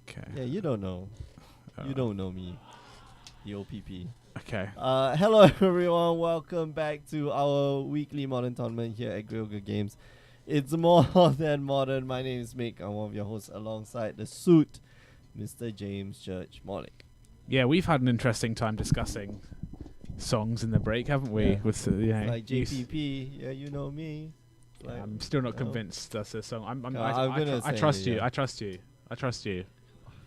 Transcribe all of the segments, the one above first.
Okay. Yeah, you don't know. You don't know me. The OPP. Okay. Hello everyone, welcome back to our weekly modern tournament here at Grillga Games. It's more than modern. My name is Mick. I'm one of your hosts alongside the suit, Mr. James Church Mollick. Yeah, we've had an interesting time discussing songs in the break, haven't we? Yeah. With Like JPP, yeah, you know me. Like, I'm still not convinced that's a song. I'm I gonna say trust it, you. yeah. I trust you. I trust you.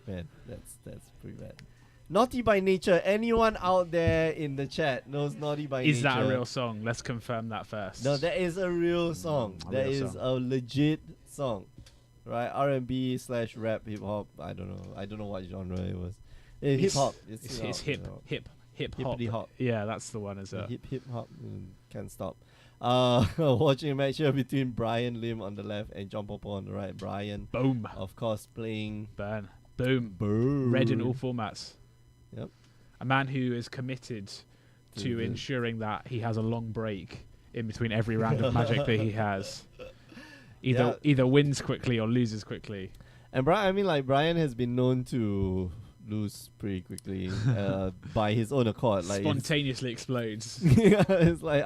Man, that's pretty bad. Naughty by Nature. Anyone out there in the chat knows Naughty by Nature? Is that a real song? Let's confirm that first. No, that is a real song. A That real is song. a legit song, right? R&B / rap, hip hop. I don't know what genre it was. Hip hop. It's hip hop. Hippity hop. Yeah, that's the one. Is it? Hip hop. Can't stop. Watching a match here between Brian Lim on the left and John Popo on the right. Brian, Boom. of course, playing Burn. Boom. Boom. Red in all formats. Yep. A man who is committed to the- ensuring that he has a long break in between every round of Magic that he has. Either wins quickly or loses quickly. And Brian has been known to lose pretty quickly by his own accord. Like Spontaneously explodes. it's like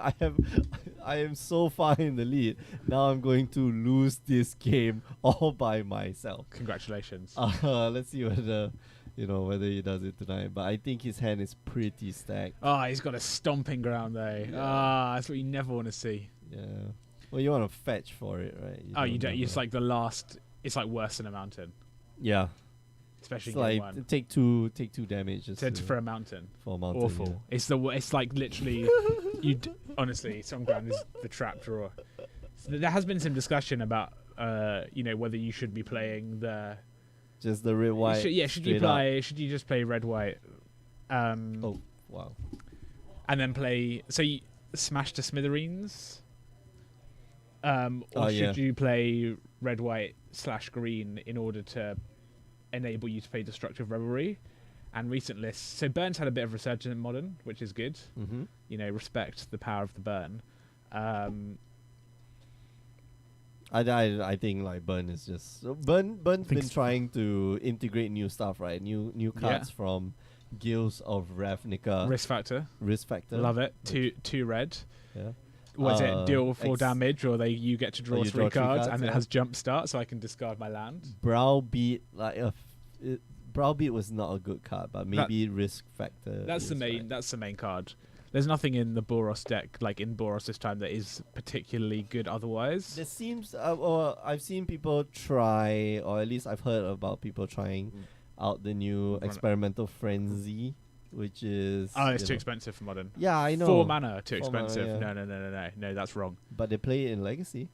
I am so far in the lead. Now I'm going to lose this game all by myself. Congratulations. Let's see whether he does it tonight. But I think his hand is pretty stacked. He's got a stomping ground though. Yeah. That's what you never want to see. Yeah. Well, you want to fetch for it, right? You don't. It's like the last. It's like worse than a mountain, yeah. especially It's in game like one. take two damage just For a mountain. for a mountain. Awful. It's like literally. Honestly, Songground is the trap draw. So there has been some discussion about whether you should be playing the. Just the red white. Should you straight play? Should you just play red white? Oh wow. And then play. So you smash to smithereens. Or should you play red white / green in order to enable you to play Destructive Revelry? And recent lists. So Burn's had a bit of resurgence in modern, which is good. Mm-hmm. Respect the power of the Burn. I think like Burn is just Burn's been trying to integrate new stuff, right? New cards from Guilds of Ravnica. Risk factor. Love it. Two red. Yeah. Was it deal 4 damage, or you get to draw you 3 draw 3 cards, cards, and yeah. it has jump start, so I can discard my land. Browbeat, Browbeat was not a good card, but maybe Risk Factor. That's the main. Right. That's the main card. There's nothing in the Boros deck, like in Boros this time, that is particularly good. Otherwise, There seems, or I've seen people try, or at least I've heard about people trying out the new Experimental Frenzy, which is it's too expensive for modern. Yeah, I know. 4 mana, too 4 mana, expensive. yeah. No, that's wrong. But they play it in Legacy.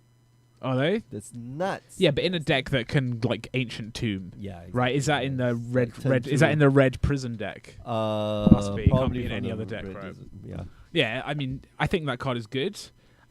Are they? That's nuts. Yeah, but in a deck that can like Ancient Tomb. Yeah. Exactly. Right? Is that in the Like red? Is that in the red prison deck? Must be. It can't Probably be in from any the other deck, red right? desert, Yeah. Yeah, I mean, I think that card is good,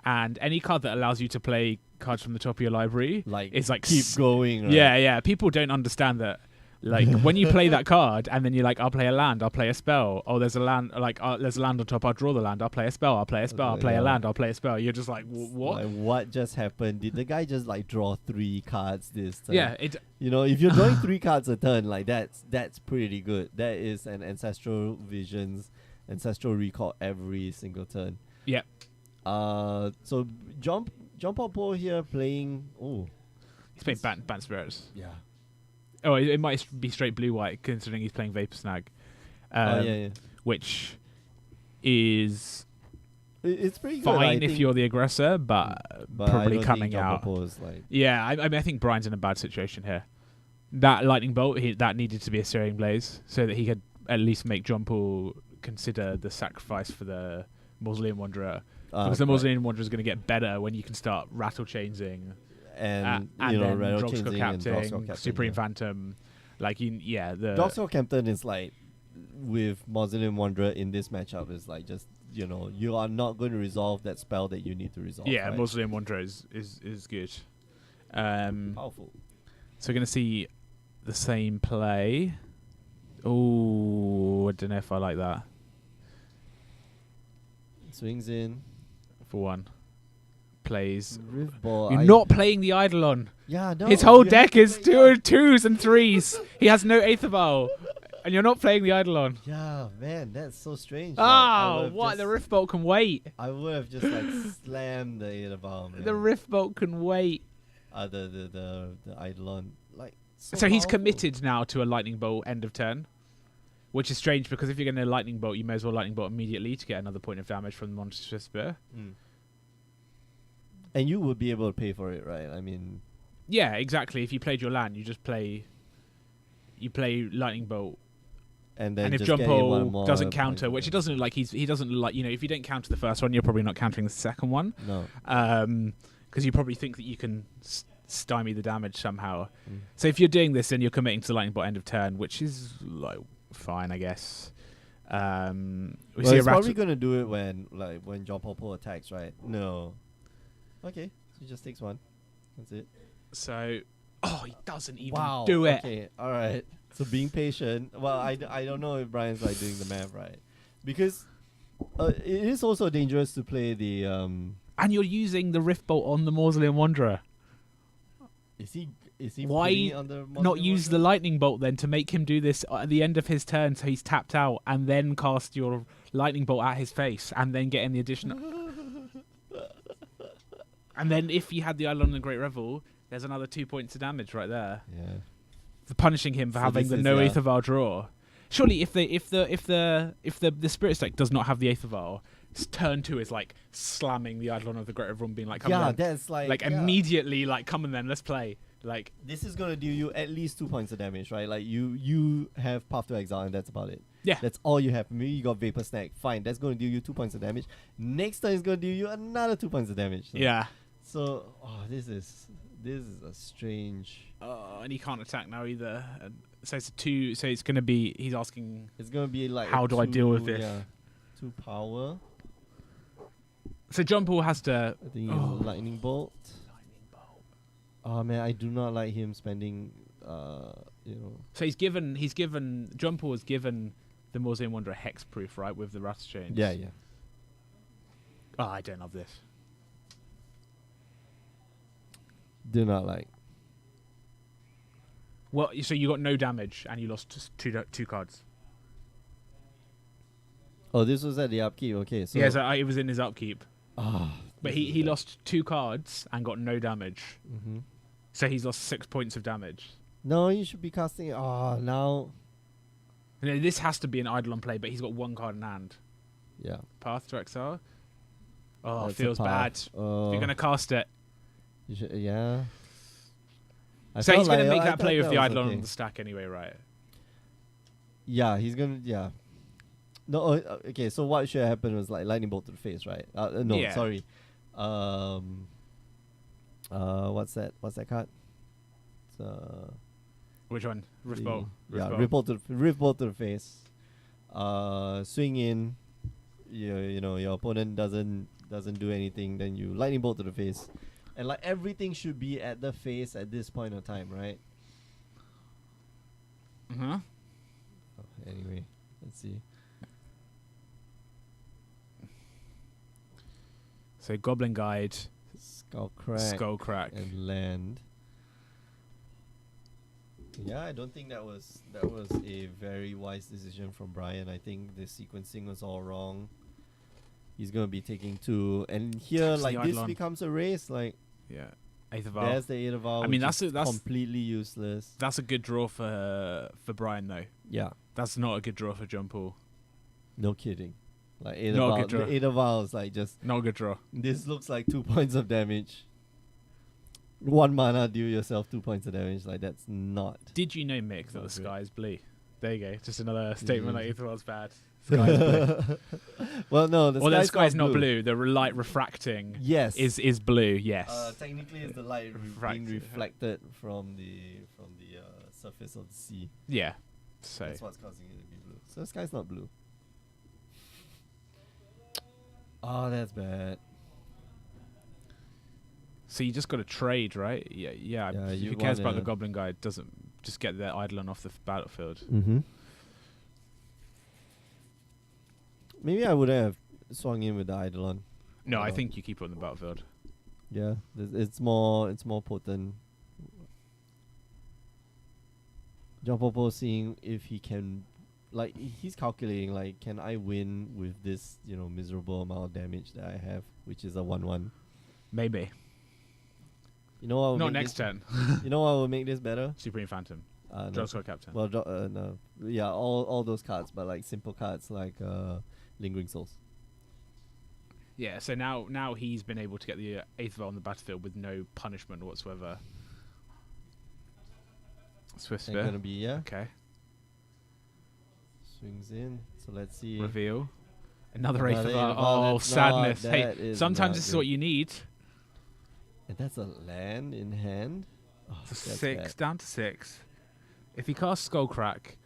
and any card that allows you to play cards from the top of your library is like keep going. Right? Yeah. People don't understand that. Like when you play that card, and then you're like, I'll play a land, I'll play a spell. Oh, there's a land. Like there's a land on top. I'll draw the land. I'll play a spell. I'll play a spell. I'll play a land. I'll play a spell. You're just like, what? Like, what just happened? Did the guy just like draw 3 cards this turn? Yeah, if you're drawing 3 cards a turn, like that's pretty good. That is an Ancestral Visions, Ancestral Recall every single turn. Yeah. So John Popo here playing. Oh, he's playing Bant Spirits. yeah. Oh, it might be straight blue-white, considering he's playing Vapor Snag. Yeah. Which is It's pretty good. fine if you're the aggressor, but probably I don't coming think John out. Popo is like. Yeah, I mean, I think Brian's in a bad situation here. That lightning bolt, that needed to be a Searing Blaze, so that he could at least make John Paul consider the sacrifice for the Mausoleum Wanderer. Because the Mausoleum Wanderer is going to get better when you can start rattle chaining and then rattle Drogskell chaining and Drogskell Captain, Captain, Supreme yeah. Phantom. The Drogskell Captain is like, with Mausoleum Wanderer in this matchup, is like just, you are not going to resolve that spell that you need to resolve. Yeah, right? Mausoleum Wanderer is good. Powerful. So we're going to see the same play. Oh, I don't know if I like that. Swings in. For one. plays. Rift Ball. You're not playing the Eidolon. Yeah, no. His whole you have deck to is play- twos and threes. He has no Aetherval. And you're not playing the Eidolon. Yeah, man, that's so strange. Like, I Oh, would've what? just- The Rift Bolt can wait. I would have just like slammed the Eidolon, man. The Rift Bolt can wait. The Eidolon. Like, So he's powerful. committed now to a Lightning Bolt end of turn. Which is strange because if you're going to Lightning Bolt, you may as well Lightning Bolt immediately to get another point of damage from the Monster Spear. Mm. And you would be able to pay for it, right? I mean, Yeah, exactly. If you played your land, you just play... You play Lightning Bolt. and then And if just get in one Jumpo more doesn't point counter, of which he damage. doesn't like, he doesn't like, you know, if you don't counter the first one, you're probably not countering the second one. No. Because you probably think that you can stymie the damage somehow. Mm. So if you're doing this, then you're committing to the Lightning Bolt end of turn, which is like fine, I guess. We Well, see a he's probably Rat- gonna do it when John Popo attacks, right? No. Okay, so he just takes one. That's it. So, oh, he doesn't even Wow. do it. Okay, all right. So being patient. Well, I don't know if Brian's like doing the math right, because it is also dangerous to play the And you're using the Rift Bolt on the Mausoleum Wanderer. Is he Why putting it on the Not Mausoleum use the Wanderer? Lightning Bolt then to make him do this at the end of his turn, so he's tapped out, and then cast your Lightning Bolt at his face, and then get in the additional. And then if you had the Eidolon and the Great Revel, there's another 2 points of damage right there. Yeah. For punishing him for So having this the is, no yeah. Aetherval draw. Surely, if the Spirit Stack does not have the Aetherval, turn 2 is like slamming the Eidolon of the Great Revel, and being like, come Yeah, on, that's like yeah. immediately, like, come on then, let's play. Like, This is gonna deal you at least 2 points of damage, right? Like you have Path to Exile and that's about it. yeah, That's all you have. Maybe you got Vapor Snack. Fine, that's gonna deal you 2 points of damage. Next time it's gonna deal you another 2 points of damage. So, yeah. So this is a strange. And he can't attack now either. And so it's a 2. So it's going to be. He's asking. It's gonna be like How a do I deal with 2, this? Yeah, 2 power. So John Paul has to. I think Oh. it's Lightning Bolt. Oh man, I do not like him spending. So he's given. John Paul has given the Mausoleum Wanderer hexproof, right, with the Rust Chains. Yeah, yeah. Oh, I don't love this. Do not like. Well, so you got no damage and you lost two cards. Oh, this was at the upkeep. Okay, so Yeah, so it was in his upkeep, Ah, but he lost 2 cards and got no damage. Mm-hmm. So he's lost 6 points of damage. No, you should be casting it. Oh, now. You know, this has to be an Eidolon play, but he's got 1 card in hand. Yeah. Path to Exile. Oh, That's a feels bad. path. If you're gonna cast it. You should, yeah. So he's gonna make I that play thought with the was Eidolon okay. on the stack anyway, right? Yeah, he's gonna. Yeah. No. Okay. So what should happen was like lightning bolt to the face, right? No, Yeah. sorry. What's that? What's that card? It's, Which one? Rift the- Bolt. Yeah, Bolt. Rift bolt to the face. Swing in. You know your opponent doesn't do anything, then you lightning bolt to the face, and like everything should be at the face at this point of time, right? Uh-huh. Anyway, let's see. So Goblin Guide, Skull Crack. and land. Yeah, I don't think that was a very wise decision from Brian. I think the sequencing was all wrong. He's gonna be taking 2, and here Taps the like this Eidolon. becomes a race. Like Yeah. Eighth of there's the Eight of Vow. I mean, which that's is completely useless. that's a good draw for Brian though. Yeah, That's not a good draw for John Paul. no kidding. Like Eight Not a of Vow, good draw. the Eight of Vow is like just Not a good draw. this looks like 2 points of damage. 1 mana, deal yourself 2 points of damage. Like that's not. Did you know, Mick, that Not the good. sky is blue? There you go. Just another statement like Aetherwell's bad. Well, no, the Well, the sky's not blue. blue. The light refracting Yes, is blue. Yes. technically, it's the light being Refracted. reflected from the surface of the sea. Yeah. So That's what's causing it to be blue. So the sky's not blue. Oh, that's bad. so you just got to trade, right? Yeah. Yeah, Who you cares about wanna- the Goblin Guide? Doesn't just get their Eidolon off the battlefield. Mm-hmm. Maybe I would have swung in with the Eidolon. No, I Uh, think you keep it on the battlefield. Yeah, it's more potent. John Popo seeing if he can, like he's calculating like, can I win with this miserable amount of damage that I have, which is a 1/1. Maybe. You know what? Will Not make next this, turn. You know what will make this better? Supreme Phantom. No, Draw Squad Captain. well, no, yeah, all those cards, but like simple cards like Lingering Souls. Yeah, so now he's been able to get the 8th Vel on the battlefield with no punishment whatsoever. Swift And Spear. gonna be, yeah, Okay. swings in. So let's see. Reveal. Another 8th Another Vel. 8th Vel, Oh, that's sadness. not- Hey, that is sometimes not this is good. what you need. And that's a land in hand. Oh, So that's 6, bad. down to 6. If he casts Skullcrack,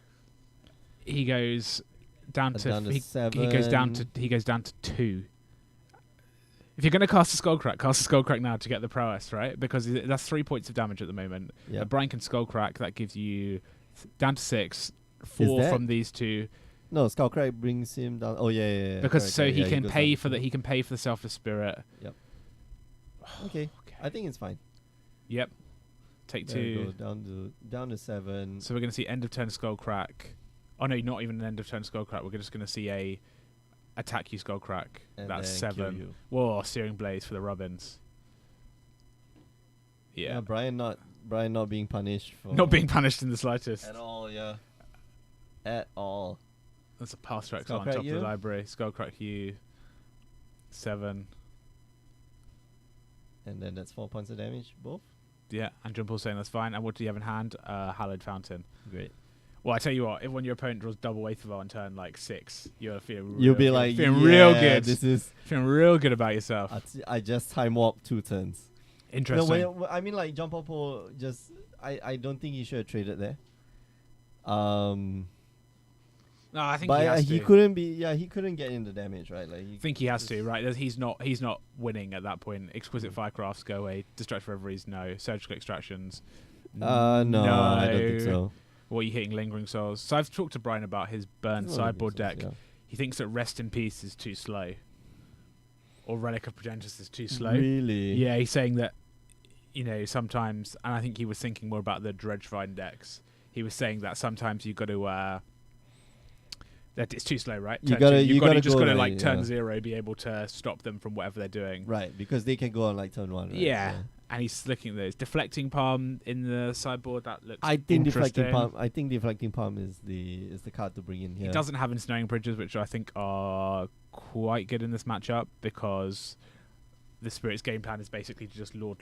he goes down to, Down to he goes down to 2. If you're going to cast a Skullcrack now to get the prowess, right? Because that's 3 points of damage at the moment. Yeah. Brian can Skullcrack, that gives you down to 6, 4 that- from these 2. No, Skullcrack brings him down. Oh yeah. Because correct, so correct, he yeah, can goes pay down for to the he can pay for the Selfless Spirit. Okay, I think it's fine. Yep. Take There we 2. go, down to 7. So we're going to see end of turn Skullcrack. Oh no, not even an end of turn Skullcrack. We're just going to see a attack you Skullcrack. And That's then kill 7. you. Whoa, Searing Blaze for the Robins. Yeah. Brian not being punished for Not being punished in the slightest. at all. Yeah, at all. That's a Path Rex Skullcrack on top of you? the library. Skullcrack you. 7. And then that's 4 points of damage, both. Yeah, and Jumple's saying that's fine. And what do you have in hand? Hallowed Fountain. Great. Well, I tell you what, if when your opponent draws double 8th Vel on turn like 6, you'll feel You'll be good. like, feeling yeah, real good. This is. Feeling real good about yourself. I just time warp 2 turns. Interesting. No, I mean, like John Popo just. I don't think he should have traded there. No, I think But he has he to. couldn't be. Yeah, he couldn't get in the damage, right? Like I think he has to, right? He's not winning at that point. Exquisite Firecrafts go away. Destructive Reveries, no. Surgical Extractions, No, I don't think so. What are you hitting? Lingering Souls. So I've talked to Brian about his burn It's not sideboard Lingering deck. Souls, He thinks that Rest in Peace is too slow. Or Relic of Progentus is too yeah. slow. Really? Yeah, he's saying that, sometimes, and I think he was thinking more about the Dredgevine decks. He was saying that sometimes you've got to, that it's too slow, right? You Turn gotta- two. you gotta just go got to like, like turn yeah. 0, be able to stop them from whatever they're doing. Right, because they can go on like turn 1. Right? Yeah. And he's looking at those. Deflecting Palm in the sideboard, that looks I think interesting. deflecting palm is the card to bring in here. He doesn't have Ensnaring Bridges, which I think are quite good in this matchup because the Spirit's game plan is basically to just Lord,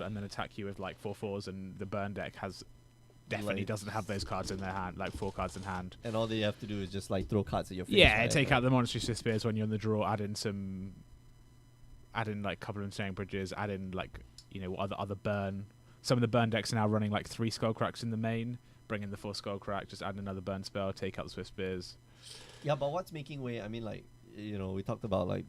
and then attack you with like 4/4s, and the burn deck definitely Like- doesn't have those cards in their hand, like 4 cards in hand. And all they have to do is just like throw cards at your face. Yeah, right? take out the Monastery Swift Spears when you're in the draw, add in like a couple of Ensnaring Bridges, add in like, other burn. Some of the burn decks are now running like 3 Skullcracks in the main, bring in the 4 Skullcrack, just add another burn spell, take out the Swift Spears. Yeah, but what's making way? I mean, like, we talked about like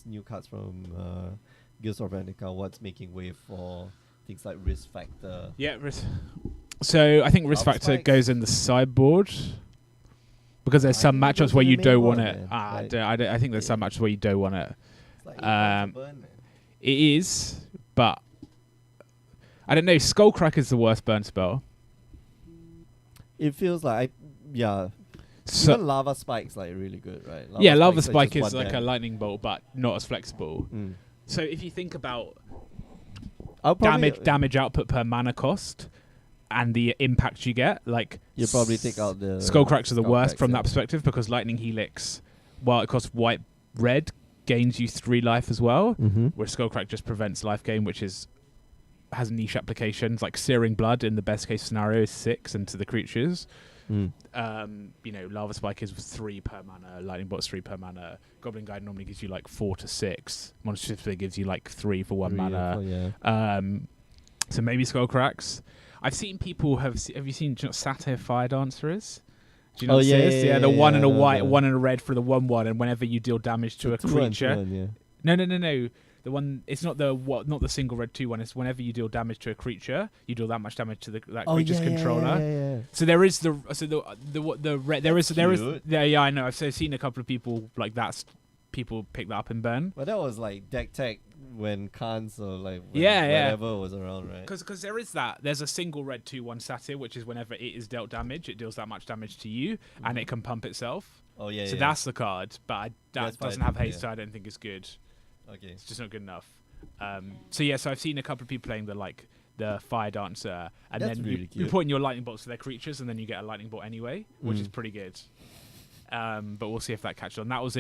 new cards from Guilds of Ravnica. What's making way for things like Risk Factor? Yeah, so I think Risk Lava Factor Spikes? goes in the sideboard because there's I some think it matchups goes where in the you main don't board, want it. man. I think there's some matchups where you don't want it. It's like 8 points of Um, burn, man. It is, but I don't know. Skullcrack is the worst burn spell. It feels like, even So Lava Spike's like really good, right? Lava Spike's Spike just is one like a damage. lightning bolt, but not as flexible. Mm. So if you think about I'll probably, damage output per mana cost and the impact you get, like You'll probably take out the Skullcracks are the worst Skullcracks, from yeah. that perspective because Lightning Helix, while it costs red, gains you 3 life as well, Mm-hmm. where Skullcrack just prevents life gain, which has niche applications like Searing Blood in the best case scenario is 6 into the creatures. Mm. Lava Spike is 3 per mana, Lightning Bolt's 3 per mana, Goblin Guide normally gives you like 4 to 6, Monster Sphere gives you like 3 for 1 mana. Yeah. So maybe Skullcracks. I've seen people have you seen Satyr Fire Dancer is? Do you know what this is? The one and a white, one and a red for the 1/1, and whenever you deal damage to a creature. No. The one, it's not the single red 2/1. It's whenever you deal damage to a creature, you deal that much damage to that creature's controller. Yeah. So there is the red. There is cute. yeah. I know. I've seen a couple of people like that. People pick that up in burn. But that was like deck tech when Khans or like Yeah, yeah. whatever was around, right? Because there is that. There's a single red 2/1 satyr, which is whenever it is dealt damage, it deals that much damage to you, and it can pump itself. Oh yeah. So yeah. that's the card, but That's that doesn't fine, have haste, yeah. so I don't think it's good. Okay. It's just not good enough. So yeah, so I've seen a couple of people playing the fire dancer, and That's then really you cute. put in your lightning bolts to their creatures, and then you get a lightning bolt anyway, which is Mm. pretty good. But we'll see if that catches on. That was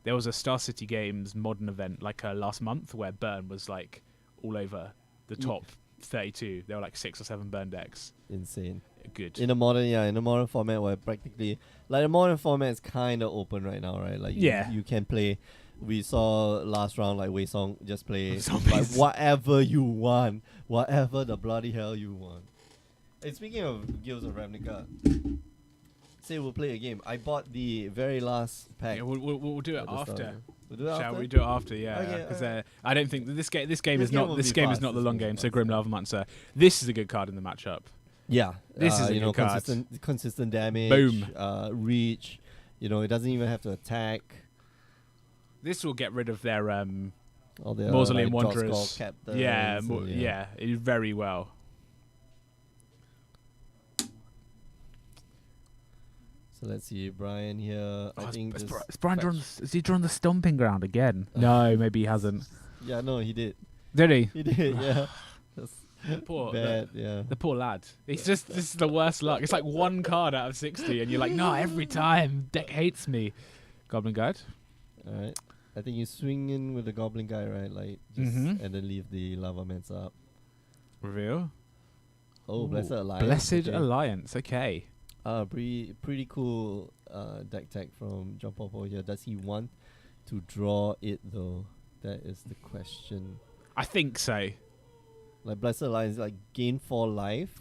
there was a Star City Games modern event last month where Burn was like all over the top 32. There were like 6 or 7 Burn decks. Insane. Good. In a modern format where practically like the modern format is kind of open right now, right? Like you can play. We saw last round like Wei Song just play like Zombies. whatever you want, whatever the bloody hell you want. And speaking of Guilds of Ravnica, say we'll play a game. I bought the very last pack. Yeah, we'll do it at the start. after. We'll do it Shall after? we do it after? Yeah, Okay, because alright. I don't think that this game This is game not will this be game is fast. not the This long will be game. So fast, Grim yeah. Lava Monster. This is a good card in the matchup. Yeah, This is a you know, good card. consistent damage. Boom. Reach. You know, it doesn't even have to attack. This will get rid of their All the Mausoleum like, draw Wanderers. skull captains yeah, and yeah, very well. So let's see, Brian here. I think is just Brian drawn? Is he drawn the stomping ground again? No, maybe he hasn't. yeah, no, he did. Did he? He did. Yeah, that's Poor bad. Yeah. the poor lad. He's just this is the worst luck. It's like one card out of 60, and you're like, no, every time deck hates me. Goblin Guide. All right. I think you swing in with the Goblin guy, right? Like, just Mhm. and then leave the Lava Mancer up. Reveal. Oh, Ooh, Blessed Alliance. Blessed okay. Alliance. Okay. Pretty cool deck tag from John Popo here. Does he want to draw it though? That is the question. I think so. Like Blessed Alliance, like gain 4 life,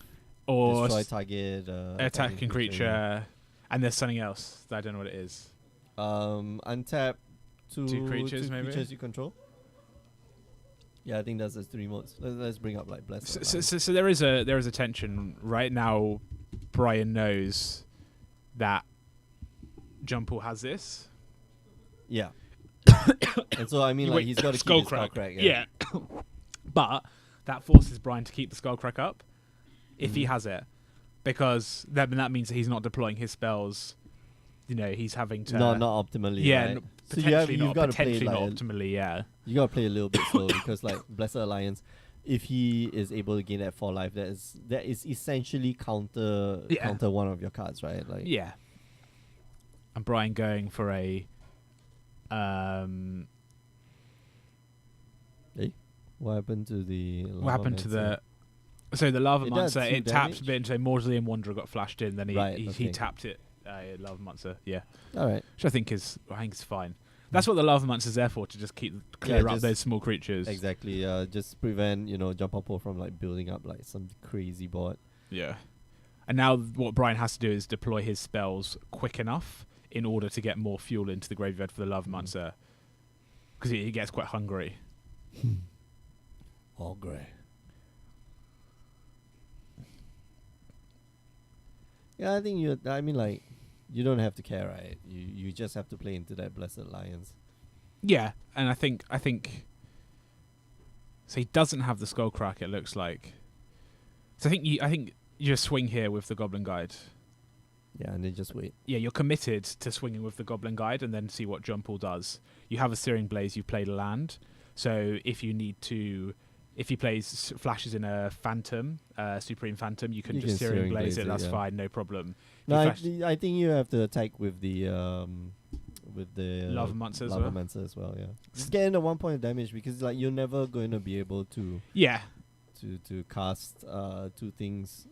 Or destroy target attacking creature, and there's something else that I don't know what it is. Untap two creatures, maybe? creatures you control. Yeah, I think that's the 3 modes. Let's bring up like Blessed. So there is a tension right now. Brian knows that Jumpal has this. Yeah. And so I mean, like Wait, he's got to keep his Skullcrack. Skullcrack. Yeah. But that forces Brian to keep the Skullcrack up if he Mhm. has it, because that means that he's not deploying his spells. You know, he's having to not optimally. yeah, right? n- So potentially you've not got to play potentially not like optimally. Yeah. you got to play a little bit slow because like Blessed Alliance, if he is able to gain that 4 life, that is essentially counter one of your cards, right? Like Yeah. And Brian going for a what happened to the what happened to the Lava It does Monster? 2 It tapped damage? a bit into a Mausoleum Wanderer, got flashed in, then he Right, he okay. tapped it. Lava Monster, yeah, All right. which I think is fine. That's what the Lava Monster's there for, to just clear up just- those small creatures. Exactly. Just prevent Jump Up from like building up like some crazy board. Yeah. And now what Brian has to do is deploy his spells quick enough in order to get more fuel into the graveyard for the Lava Monster, because he gets quite hungry. All grey. Yeah, I think you don't have to care, right? You just have to play into that Blessed Alliance. Yeah, and I think so. He doesn't have the Skullcrack. It looks like. So I think you just swing here with the Goblin Guide. Yeah, and then just wait. Yeah, you're committed to swinging with the Goblin Guide, and then see what Jumpal does. You have a Searing Blaze. You've played a land, so if he plays flashes in a Phantom, Supreme Phantom, you can You just can Searing Blaze Blaze it. it, That's yeah. fine, no problem. If No, you I, flash- I think you have to attack with the Lava Monster as Lava well? Mancer as well. Yeah, just get in the 1 point of damage because like you're never going to be able to Yeah, cast 2 things,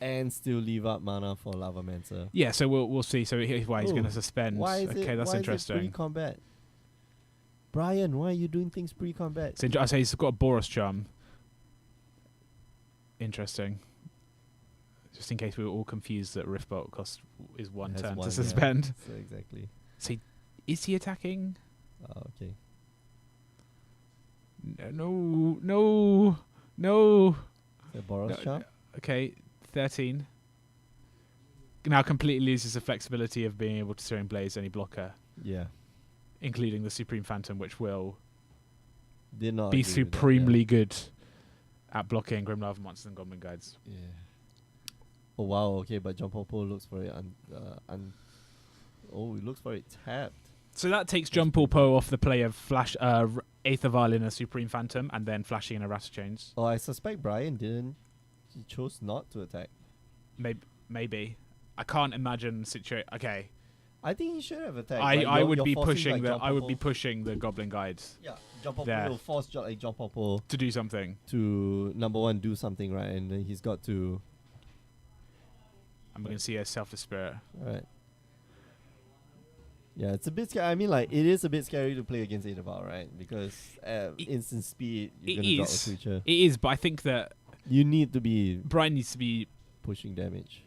and still leave up mana for Lava Mancer. yeah. So we'll see. So here's why he's Ooh, going to suspend. Why is Okay, it? that's why interesting. Is it pre-combat? Brian, why are you doing things pre-combat? So I say he's got a Boros Charm. Interesting. Just in case we were all confused that Riftbolt is one Has turn one, to yeah. suspend. So exactly. Is he attacking? Okay. No. The Boros No, Charm? Okay, 13. Now completely loses the flexibility of being able to Searing Blaze any blocker, Yeah. including the Supreme Phantom, which will Did not be agree with that, yeah. supremely good at blocking Grimlarva monsters and Goblin Guides. Yeah. Oh wow. Okay, but John Popo looks for it. Oh, he looks for it tapped. So that takes That's Jump pretty Po off the play of Flash, Aether Vial in a Supreme Phantom, and then flashing in a Ratchachains. Oh, I suspect Brian didn't. He chose not to attack. Maybe. I can't imagine situation. Okay, I think he should have attacked. I would be forcing, pushing like, I would John be Popo. pushing the Goblin Guides Yeah, John Popo there. will force John Popo to do something. to number one do something, right, and then he's got to. And we're gonna see a Selfless Spirit. Alright. Yeah, it's a bit scary. I mean, like, it is a bit scary to play against Aetherval, right? Because instant speed, you're It gonna drop a is. creature. It is, but I think that You need to be Brian needs to be pushing damage.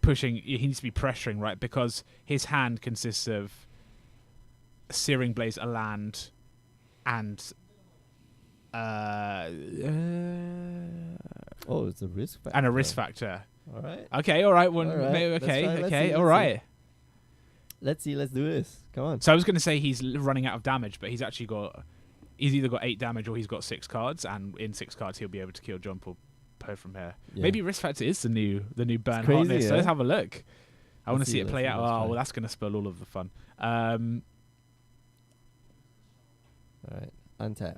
pushing. He needs to be pressuring, right? Because his hand consists of Searing Blaze, a land, and Oh, it's a risk factor. and a risk factor. Alright. Okay, all right. All right, that's Okay, fine. Let's okay, see, all let's right. Let's see, let's do this. Come on. So I was going to say he's running out of damage, but he's actually he's either got 8 damage or he's got 6 cards, and in 6 cards he'll be able to kill Jump or Po from here. Yeah. Maybe Risk Factor is the new burn crazy, hotness. So yeah? let's have a look. I want to Let's see see, it let's play see, out. let's Oh, try. well, that's going to spoil all of the fun. Alright. Untap.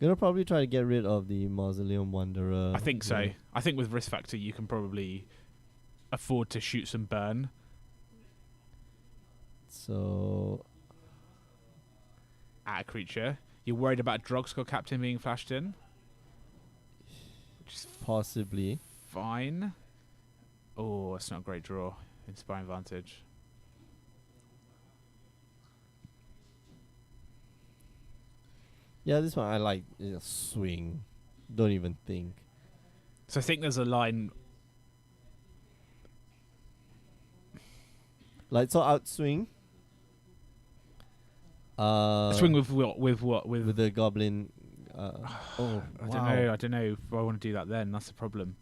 Gonna probably try to get rid of the Mausoleum Wanderer. I think so. yeah. I think with Risk Factor you can probably afford to shoot some burn. So At a creature. You're worried about Drogskull Captain being flashed in, which is possibly. fine. Oh, it's not a great draw. Inspiring Vantage. Yeah, this one I like. Just swing. Don't even think. So I think there's a line. Like, so outswing. Swing with what? with the goblin. I don't know if I want to do that then. That's the problem.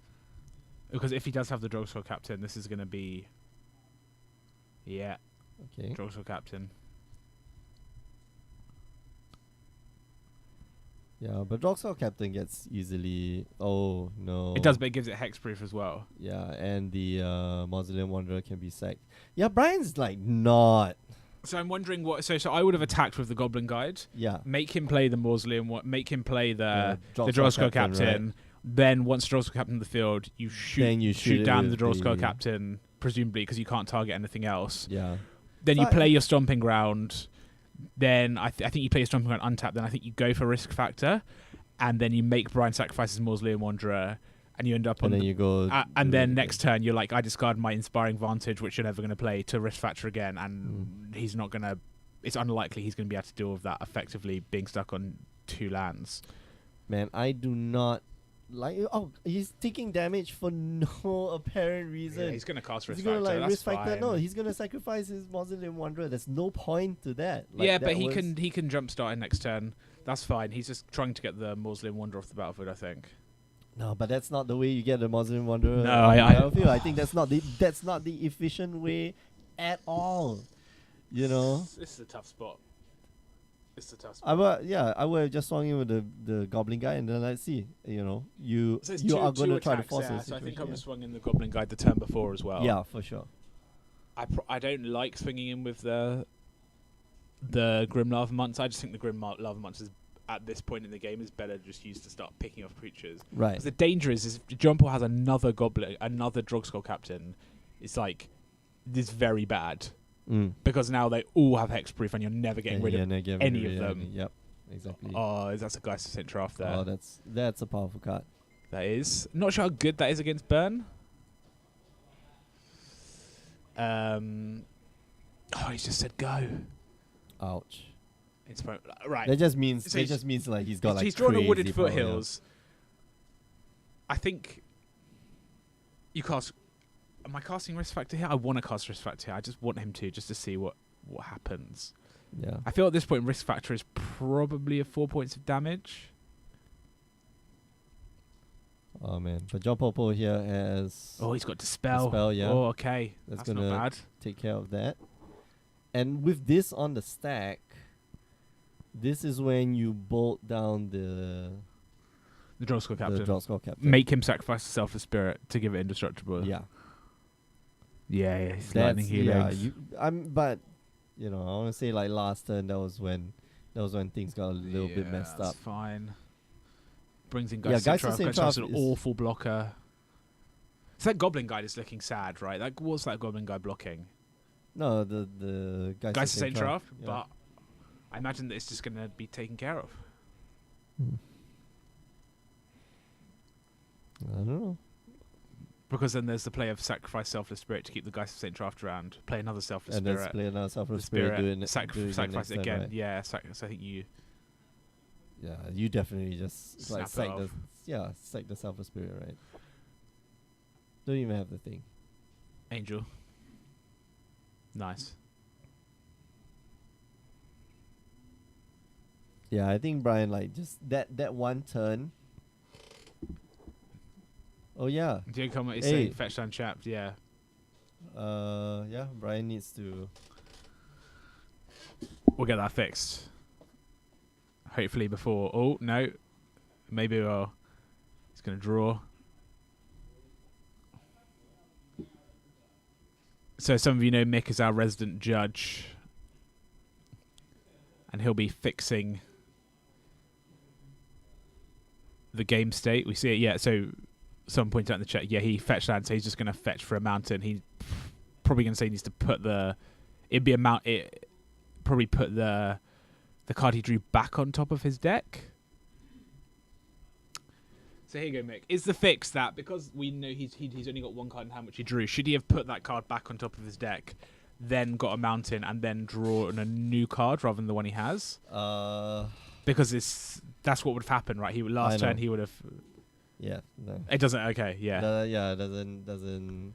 Because if he does have the Drogskull Captain, this is going to be... Yeah, Okay. Drogskull Captain. Yeah, but Drogskull Captain gets easily. Oh no. It does, but it gives it hexproof as well. Yeah, and the Mausoleum Wanderer can be sacked. Yeah, Brian's like not. So I'm wondering what... So I would have attacked with the Goblin Guide. Yeah. Make him play the Mausoleum... Make him play the Drogskull Drogskull Captain. right? Then once Drogskull Captain in the field, you shoot, Then you shoot it down the with Drogskull the- Captain, presumably, because you can't target anything else. Yeah. Then So you I- play your Stomping Ground. Then I think you play your Stomping Ground untapped. Then I think you go for Risk Factor. And then you make Brian sacrifice his Mausoleum Wanderer. And you end up on And then the you go. and then next turn you're like, I discard my Inspiring Vantage, which you're never going to play, to Risk Factor again, and he's not going to... It's unlikely he's going to be able to deal with that effectively, being stuck on 2 lands. Man, I do not like. Oh, he's taking damage for no apparent reason. Yeah, he's going to cast He's Risk gonna Factor. like That's risk factor. No, fine. he's gonna sacrifice his Mausoleum Wanderer. There's no point to that. Like, Yeah, that but he was- can jumpstart in next turn. That's fine. He's just trying to get the Mausoleum Wanderer off the battlefield, I think. No, but that's not the way you get the Mausoleum Wanderer. No, on the I- battlefield. I think that's not the efficient way at all. You know. This is a tough spot. It's a tough spot. I would have just swung in with the Goblin guy, and then let's see. You know, you are going to try to force it. So I think I would have swung in the Goblin Guide the turn before as well. Yeah, for sure. I don't like swinging in with the Grim Lava Monster. I just think the Grim Lava Monster at this point in the game is better just used to start picking off creatures. Right. Because the danger is if Jumpo has another Goblin, another Drogskull Captain, it's like, this is very bad. Mm. Because now they all have hexproof and you're never getting rid of not getting any rid of them. Yep, exactly. Oh, that's a Geist of Sintra there. Oh, that's a powerful card. That is. Not sure how good that is against Burn. He's just said go. Ouch. It's right. That just means So like he's got like he's drawn a wooded crazy power, yeah. foothills. I think you cast. Am I casting Risk Factor here? I want to cast Risk Factor here. I just want him to, just to see what happens. Yeah. I feel at this point Risk Factor is probably a 4 points of damage. Oh man, but John Popo here has Oh, he's got Dispel. Dispel, yeah. Oh, okay. That's That's not gonna bad. take care of that. And with this on the stack, this is when you bolt down the Drogskor captain. Drogskor captain. Make him sacrifice the selfless spirit to give it indestructible. Yeah. Yeah, he's lightning healing. But I want to say like last turn that was when things got a little bit messed up. That's fine. Brings in Geist of Geist Saint Traff, Traff an awful blocker. So that Goblin guy is looking sad, right? Like, what's that Goblin guy blocking? No, the Geist of Saint Traff, yeah. but I imagine that it's just going to be taken care of. I don't know. Because then there's the play of sacrifice Selfless Spirit to keep the Geist of Saint Traff around. Play another Selfless And Spirit. then play another Selfless the Spirit. Do it sacrifice it next again. turn, right? Yeah, so I think you... Yeah, you definitely just Snap like it sack off. sack the Selfless Spirit, right? Don't even have the thing. Angel. Nice. Yeah, I think Brian like just that one turn. Oh yeah. Diego Comment is Hey. saying fetch down chapped, yeah. Yeah, Brian needs to. We'll get that fixed. Hopefully before... Oh, no. Maybe we'll... He's going to draw. So some of you know Mick is our resident judge. And he'll be fixing the game state. We see it, yeah. So someone pointed out in the chat, yeah, he fetched land, so he's just going to fetch for a mountain. He's probably going to say he needs to put the... It'd be a mount... It probably put the card he drew back on top of his deck. So here you go, Mick. Is the fix that because we know he's only got one card in how much he drew, should he have put that card back on top of his deck, then got a mountain, and then drawn a new card rather than the one he has? Because that's what would have happened, right? Last turn he would have... Yeah. No. It doesn't... Okay, yeah. Yeah, it doesn't.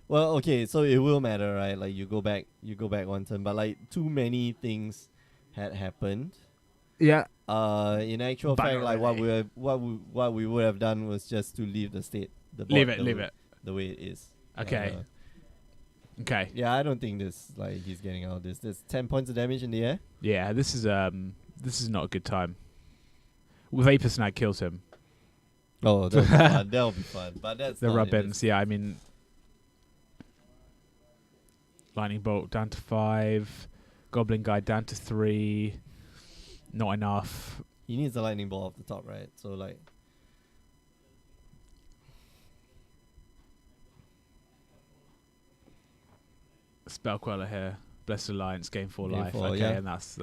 Well, okay, so it will matter, right? Like you go back one turn, but like too many things had happened. Yeah. In actual But fact, like already. what we would have done was just to leave the state, Leave it. the way it is. Okay. Okay. Yeah, I don't think he's getting out of this. There's 10 points of damage in the air. Yeah, this is not a good time. Vapor Snag kills him. Oh, that'll be fun. That'll be fun. But that's The not rub in ins, this. yeah, I mean... Lightning Bolt down to 5. Goblin Guy down to 3. Not enough. He needs the lightning ball off the top, right? So like. Spell Queller here. Blessed Alliance, Game 4 Game life. 4, Okay, yeah. and that's...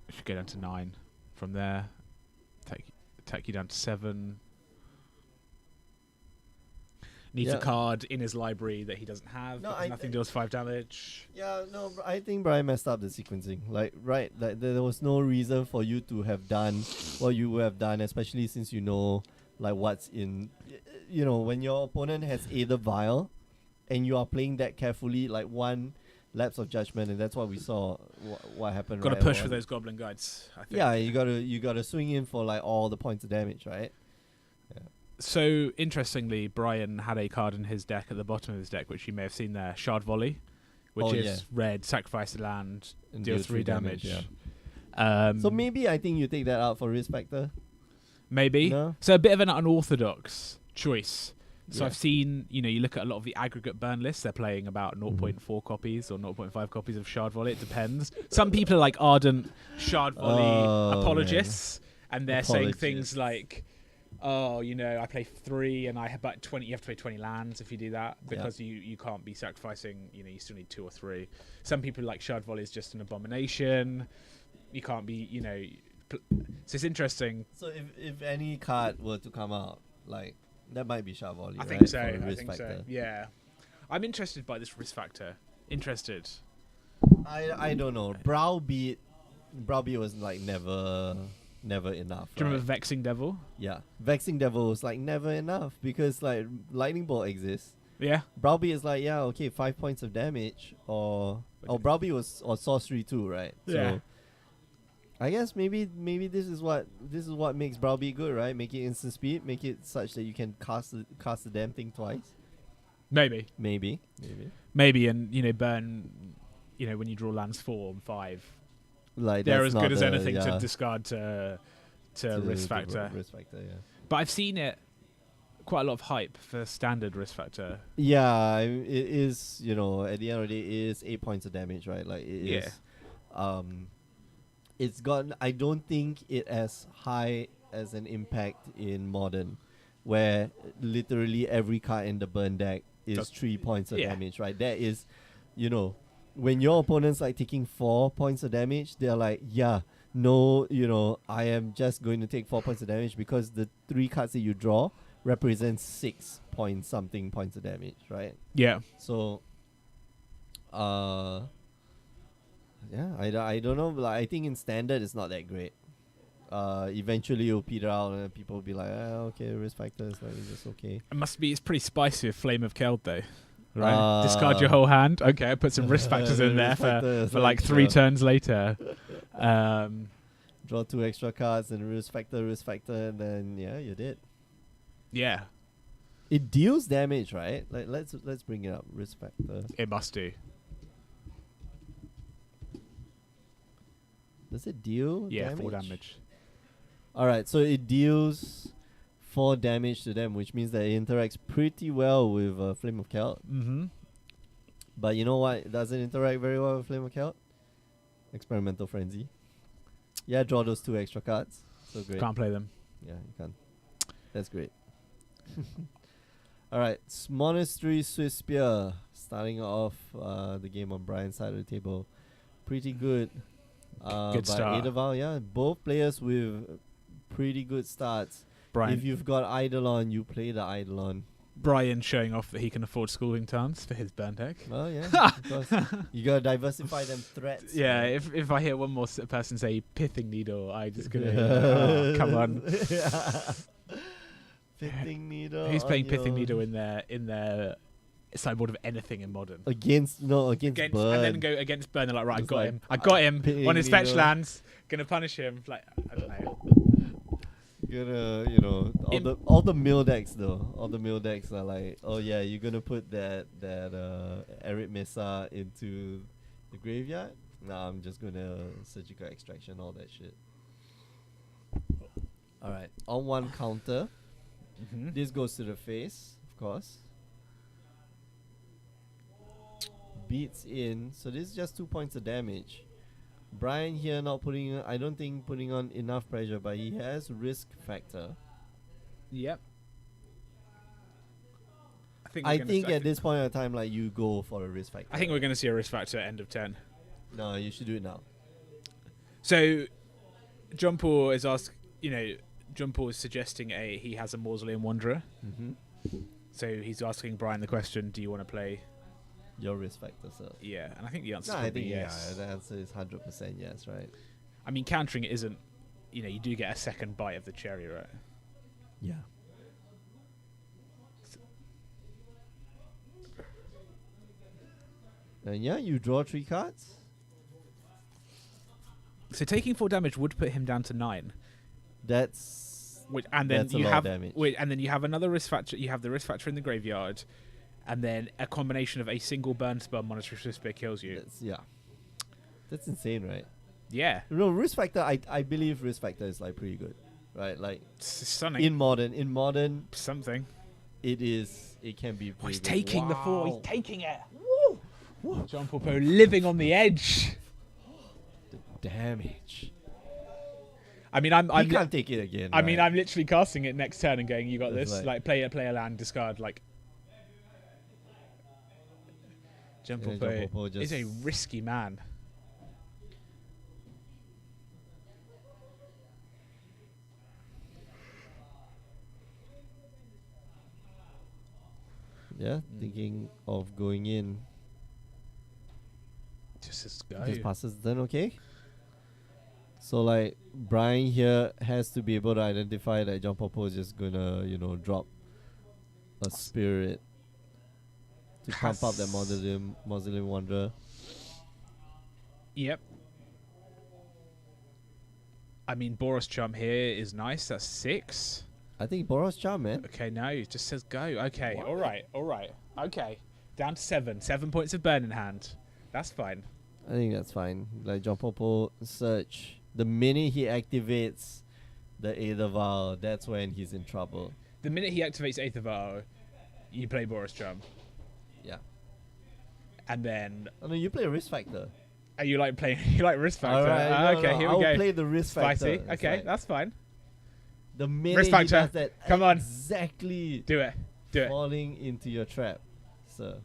Should go down to 9 from there. Take you down to 7. Needs Yeah. a card in his library that he doesn't have. No, because nothing deals 5 damage. Yeah, no, I think Brian messed up the sequencing. Like, right, like there was no reason for you to have done what you would have done, especially since you know, like, what's in. When your opponent has Aether Vial, and you are playing that carefully, like one lapse of judgment, and that's what we saw. What happened? Got to right? push for those Goblin Guides, I think. Yeah, you gotta swing in for like all the points of damage, right? So, interestingly, Brian had a card in his deck at the bottom of his deck, which you may have seen there, Shard Volley, which is red, sacrifice a land, And deal 3 damage. Yeah. So maybe I think you take that out for risk factor. Maybe. No? So a bit of an unorthodox choice. So Yeah. I've seen, you look at a lot of the aggregate burn lists, they're playing about 0.4 copies or 0.5 copies of Shard Volley. It depends. Some people are like ardent Shard Volley Oh, apologists, and they're saying Apologists. things like, oh, I play 3 and I have about 20. You have to play 20 lands if you do that because you can't be sacrificing. You still need 2 or 3. Some people like Shard Volley is just an abomination. You can't be. So it's interesting. So if any card were to come out, like that might be Shard Volley. I right? think so. For the I risk think factor. so. Yeah, I'm interested by this risk factor. Interested. I don't know. Browbeat was like never enough. Do you remember right? Vexing Devil? Yeah, Vexing Devil was like never enough because like Lightning Bolt exists. Yeah. Browbeat is like 5 points of damage or Browbeat was or sorcery too, right? Yeah. So I guess maybe this is what makes Browbeat good, right? Make it instant speed, make it such that you can cast the damn thing twice. Maybe. Maybe. Maybe, and burn when you draw lands 4 and 5, Like they're that's as not good as the- anything yeah, to discard to risk factor. Risk factor, yeah. But I've seen it quite a lot of hype for standard risk factor. Yeah, it is. At the end of the day, it is 8 points of damage, right? Like it Yeah. is. It's got. I don't think it as high as an impact in modern, where literally every card in the burn deck is Does- 3 points of yeah. damage, right? That is, when your opponent's like taking 4 points of damage, they're like, yeah, no, I am just going to take 4 points of damage because the 3 cards that you draw represents 6 point something points of damage, right? Yeah. So, yeah, I don't know. Like, I think in standard it's not that great. Eventually it'll peter out and people will be like, okay, risk factor is like just okay. It's pretty spicy with Flame of Keld though. Right? Discard your whole hand. Okay, I put some risk factors in there Risk factor for is like like, 3 sure. turns later. Draw 2 extra cards and risk factor, and then yeah, you did. Yeah, It deals damage, right? Like let's bring it up. Risk factor. it must do. Does it deal? Yeah, damage? 4 damage. All right, so it deals 4 damage to them, which means that it interacts pretty well with Flame of Keld. Mm-hmm. But you know what? It doesn't interact very well with Flame of Keld? Experimental Frenzy. Yeah, draw those 2 extra cards. So great. Can't play them. Yeah, you can. That's great. All right, Monastery Swiss Spear. Starting off the game on Brian's side of the table. Pretty good. Good by start. Edelval, yeah. Both players with pretty good starts. Brian, If you've got Eidolon, you play the Eidolon. Brian showing off that he can afford schooling terms for his burn deck. Well, yeah, of course. You gotta diversify them threats. Yeah, man. if I hear one more person say pithing needle, I just gonna oh, come on. Pithing needle. Who's playing on pithing your- needle in their sideboard of anything in modern? against Burn? And then go against burn. They're like, right, It's I like, got him. pithing On his fetch needle. lands, gonna punish him. Like I don't know. Gonna all the mill decks though. All the mill decks are like, oh yeah, you're gonna put that Arid Mesa into the graveyard. Nah, I'm just gonna surgical extraction, all that shit. Alright. On 1 counter. Mm-hmm. This goes to the face, of course. Beats in, so this is just 2 points of damage. Brian here not putting, I don't think putting on enough pressure, but he has risk factor. Yep. I think at this point in time, like you go for a risk factor. I think we're gonna see a risk factor at end of 10. No, you should do it now. So, John Paul is John Paul is suggesting he has a Mausoleum Wanderer. Mm-hmm. So he's asking Brian the question, do you want to play? Your risk factor, sir. Yeah, and I think the answer No, is I probably think yes. yeah, the answer is 100% yes, right? I mean, countering it isn't, you do get a second bite of the cherry, right? Yeah. And yeah, you draw 3 cards. So taking 4 damage would put him down to 9. That's And then That's a you lot of have damage. and then you have another risk factor. You have the risk factor in the graveyard, and then a combination of a single burn spell Monastery Swiss Spear kills you. that's insane, right? Yeah, No, risk factor. I believe risk factor is like pretty good, right? Like it's stunning. in modern, Something. it can be. Oh, he's pretty good. taking the 4. He's Wow. taking it. Woo! John Paul Poe living on the edge. The damage. I mean, He can't take it again. I mean, right? I'm literally casting it next turn and going, "You got It's this." like- Like play a land, discard. Like John Paul Yeah, John Poe Paul Poe is a just- risky man. Yeah, thinking of going in. Just go. Just passes then okay. So like Brian here has to be able to identify that John Popo is just gonna, drop a spirit to pump up that Mausoleum Wanderer. Yep. I mean, Boros Charm here is nice. That's 6. I think Boros Charm, man. Okay, no, it just says go. Okay, all right. Okay, down to 7. 7 points of burn in hand. That's fine. I think that's fine. Like John Popo search. The minute he activates the Aether Vial, that's when he's in trouble. The minute he activates Aether Vial, you play Boros Charm. Yeah. And then Oh no, you play Risk Factor. you like playing you like Risk Factor. Alright, Okay, here we I'll go. play the Risk Factor. Spicy. It's Okay, like that's fine. the minute Risk he Factor. does that, Come on. exactly Do it. Do it. falling into your trap. So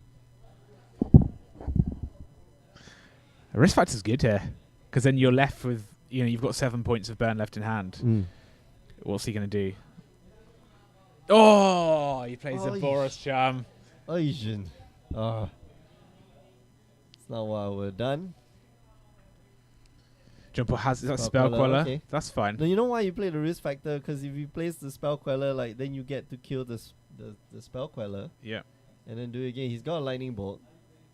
Risk Factor's good here. Because then you're left with, you've got 7 points of burn left in hand. What's he going to do? Oh, he plays a Oy. Boros Charm. Asian. It's not what I would have done. Jumper has that Spell Spell Queller, Queller. okay. That's fine. No, you know why you play the Risk Factor? Because if you place the Spell Queller, like then you get to kill the Spell Queller Yeah. and then do it again. He's got a Lightning Bolt.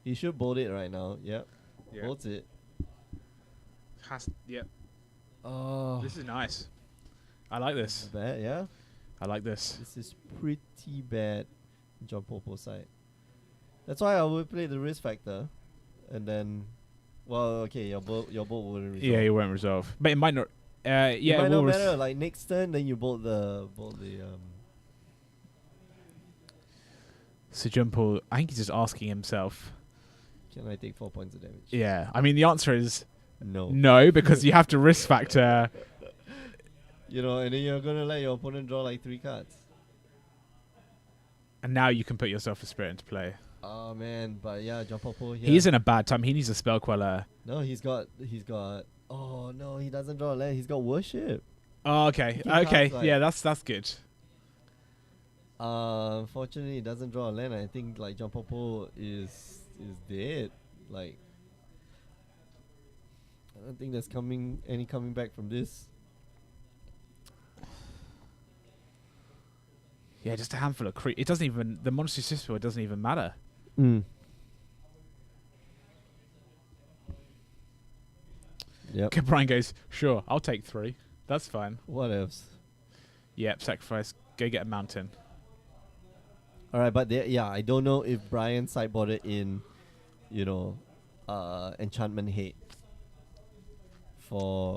He should bolt it right now. Yep. Yeah. Bolts it. Yep. Oh, This is nice. I like this is this. bad. Yeah, I like this. this is pretty bad. John Popo side. That's why I would play the Risk Factor, and then, well, okay, your bolt wouldn't resolve. Yeah, you won't resolve. But it might not. Yeah, it it might will not res- matter. Like next turn, then you bolt the So Jumper, I think he's just asking himself. Can I take 4 points of damage? Yeah. I mean, the answer is No. no, because you have to Risk Factor. You know, and then you're gonna let your opponent draw like 3 cards. And now you can put yourself a Spirit into play. Oh man, but yeah, John Popo here. He's in a bad time. He needs a Spell Queller. No, he's got. Oh no, he doesn't draw a land. He's got Worship. Oh, okay. Keep Okay. cards, like- Yeah, that's good. Unfortunately, he doesn't draw a land. I think like John Popo is dead. Like, I don't think there's any coming back from this. Yeah, just a handful of It doesn't even. The Monster System doesn't even matter. Yep. Okay, Brian goes, sure, I'll take 3. That's fine. What else? Yep, sacrifice. Go get a mountain. All right, but yeah, I don't know if Brian sideboarded in, Enchantment Hate for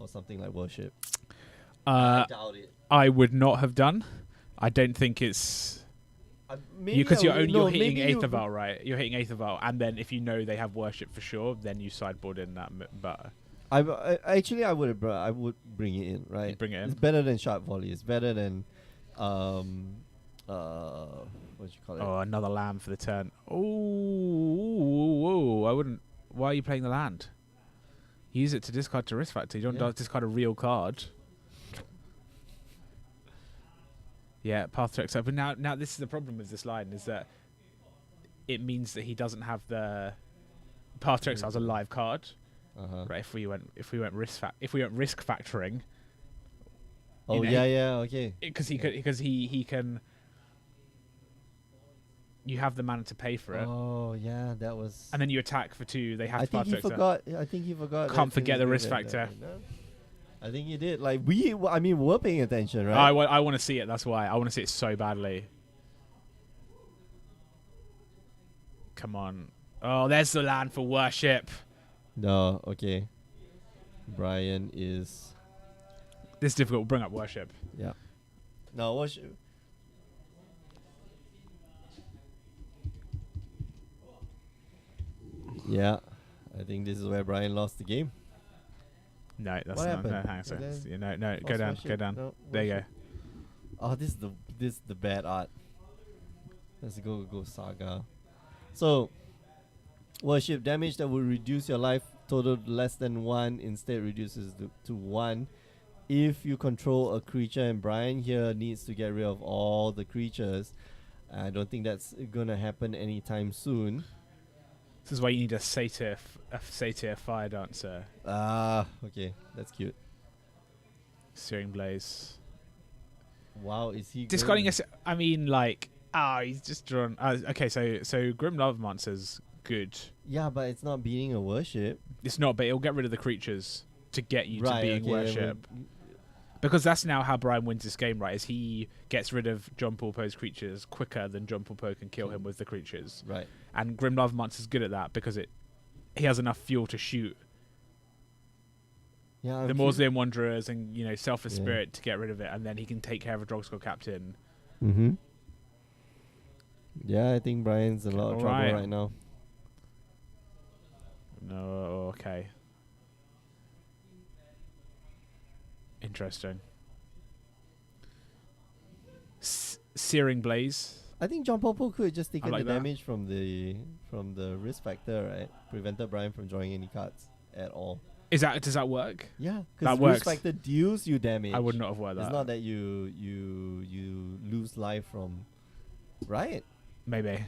something like Worship. I doubt it. I would not have done. I don't think it's because you're hitting Aether Vial, right? You're hitting Aether Vial, and then if you know they have Worship for sure, then you sideboard in that. But I would bring it in, right? you'd bring it in. It's better than Sharp Volley. It's better than what you call it? Oh, another land for the turn. Oh, I wouldn't. Why are you playing the land? Use it to discard to Risk Factor. You don't discard a real card. Yeah, Path to Exile. But now this is the problem with this line, is that it means that he doesn't have the Path to Exile as a live card. Right? If we went risk factoring. Oh yeah, okay. Because he can. You have the mana to pay for it. Oh yeah, that was. And then you attack for 2. They have I to think Path he to Exile. forgot. I think he forgot. Can't that forget the Finish Risk did Factor. that, no? I think he did. Like we're paying attention, right? I want to see it. That's why I want to see it so badly. Come on! Oh, there's the land for Worship. No, okay. Brian is. This is difficult. We'll bring up Worship. Yeah. No, Worship. Yeah, I think this is where Brian lost the game. No, that's What not. happened? No, hang on a second. Okay. No, go False down. Worship? Go down. No, There you go. Worship. Oh, this is the bad art. Let's go Saga. So, Worship damage that will reduce your life total less than 1 instead reduces to 1 if you control a creature, and Brian here needs to get rid of all the creatures. I don't think that's gonna happen anytime soon. This is why you need a Satyr Fire Dancer. Okay, that's cute. Searing Blaze. Wow, is he Discarding gonna- I mean, like, he's just drawn. Okay, so Grim Love Monster's good. Yeah, but it's not beating a Worship. It's not, but it'll get rid of the creatures to get you to being okay, Worship. Because that's now how Brian wins this game, right? Is he gets rid of John Paul Poe's creatures quicker than John Paul Poe can kill him with the creatures. Right. And Grim Lava Monster's good at that because it he has enough fuel to shoot Yeah, the Mausoleum Wanderers and Selfless Yeah. Spirit to get rid of it, and then he can take care of a Drogskol captain. Mm-hmm. Yeah, I think Brian's in a lot of trouble Alright. right now. No, okay. Interesting. Searing Blaze. I think John Popo could just taken like the that. damage from the risk factor, right? Prevented Brian from drawing any cards at all. Does that work? Yeah, That because works. risk factor deals you damage. I would not have worked that. It's not that you lose life from, right? Maybe.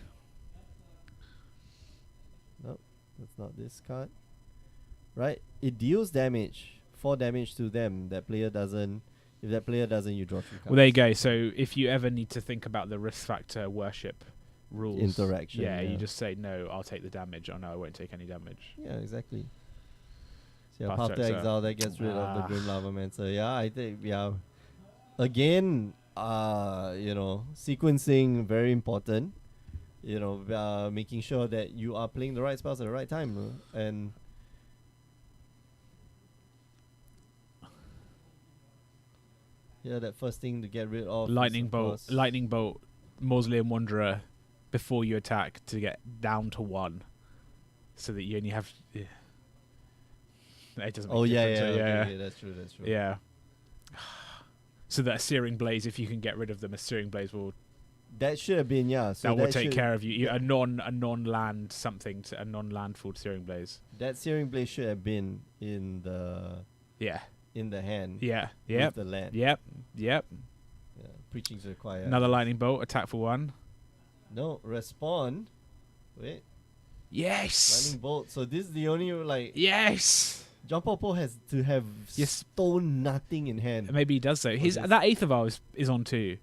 Nope, that's not this card. Right, it deals damage, 4 damage to them. That player doesn't. If that player doesn't, you draw 3 cards. Well, there you go. So if you ever need to think about the risk factor worship rules, Interaction, yeah, yeah. you just say no. I'll take the damage. Or no, I won't take any damage. Yeah, exactly. So yeah, Path Path to checks Exile that gets rid of the Ah. Grim Lava Mancer. Yeah, I think again, sequencing very important. Making sure that you are playing the right spells at the right time, and yeah, that first thing to get rid of is, Lightning of bolt, course- lightning bolt, Mausoleum Wanderer before you attack to get down to 1, so that you only have. Yeah. It doesn't. Make Oh a yeah, difference, yeah, so okay, that's true. That's true. yeah. So that Searing Blaze, if you can get rid of them, a Searing Blaze will That should have been So that will take should- care of you. A non-land something to a non-landfall Searing Blaze. That Searing Blade should have been in the Yeah. hand. Yeah. with Yep. the land. Yep. Yeah, preaching to the choir. Another lightning bolt attack for 1. No, respond. Wait, Yes. lightning bolt. So this is the only Yes. John Popo has to have Yes. stone nothing in hand. Maybe he does though. His this- that Aether Vial is on 2.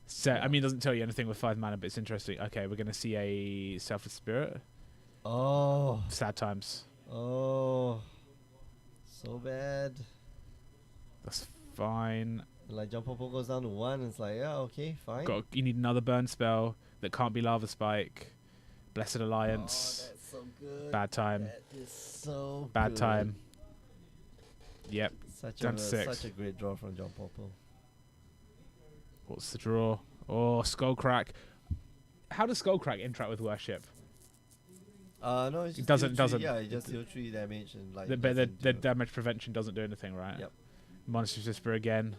So I mean, it doesn't tell you anything with 5 mana, but it's interesting. Okay, we're gonna see a Selfless Spirit. Oh, Sad times. so bad. That's fine. Like John Popo goes down to 1. It's like, yeah, okay, fine. You need another burn spell that can't be Lava Spike. Blessed Oh, Alliance. that's so good. Bad time. That is so Bad good. time. Yep. Such Down to 6. such a great draw from John Popo. What's the draw? Oh, Skullcrack. How does Skullcrack interact with Worship? No, it's It just doesn't- deal doesn't- 3, yeah, it just deal 3 damage and like. But the damage prevention doesn't do anything, right? Yep. Monstrous Whisper again.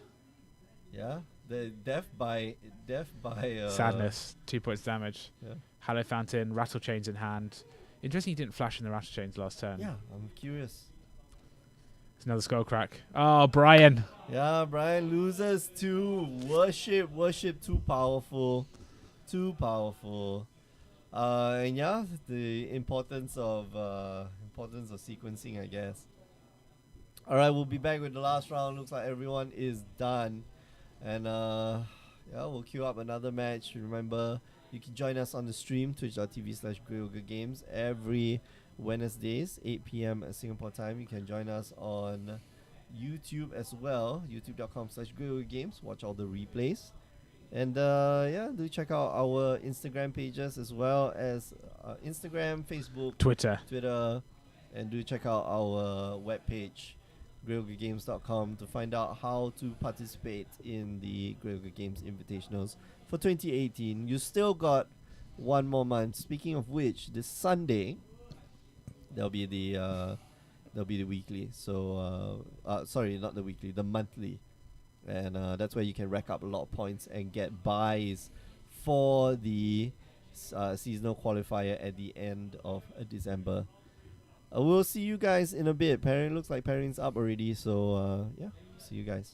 Yeah, the death by Sadness. 2 points damage. Yeah. Hallow Fountain. Rattle Chains in hand. Interesting he didn't flash in the Rattle Chains last turn. Yeah, I'm curious. It's another Skullcrack. Oh, Brian. Yeah, Brian loses to worship too powerful. And yeah, the importance of sequencing, I guess. All right, we'll be back with the last round. Looks like everyone is done, and we'll queue up another match. Remember, you can join us on the stream twitch.tv/GreyOgreGames every Wednesdays, 8 p.m. Singapore time. You can join us on YouTube as well, youtube.com/GreyOgreGames. Watch all the replays. And do check out our Instagram pages as well as Instagram, Facebook, Twitter. and do check out our webpage, GreyOgreGames.com, to find out how to participate in the Grey Ogre Games Invitationals for 2018. You still got 1 more month. Speaking of which, this Sunday there'll be the weekly. So sorry, not the weekly, the monthly. And that's where you can rack up a lot of points and get buys for the seasonal qualifier at the end of December. We'll see you guys in a bit. Pairing looks like pairing's up already. So see you guys.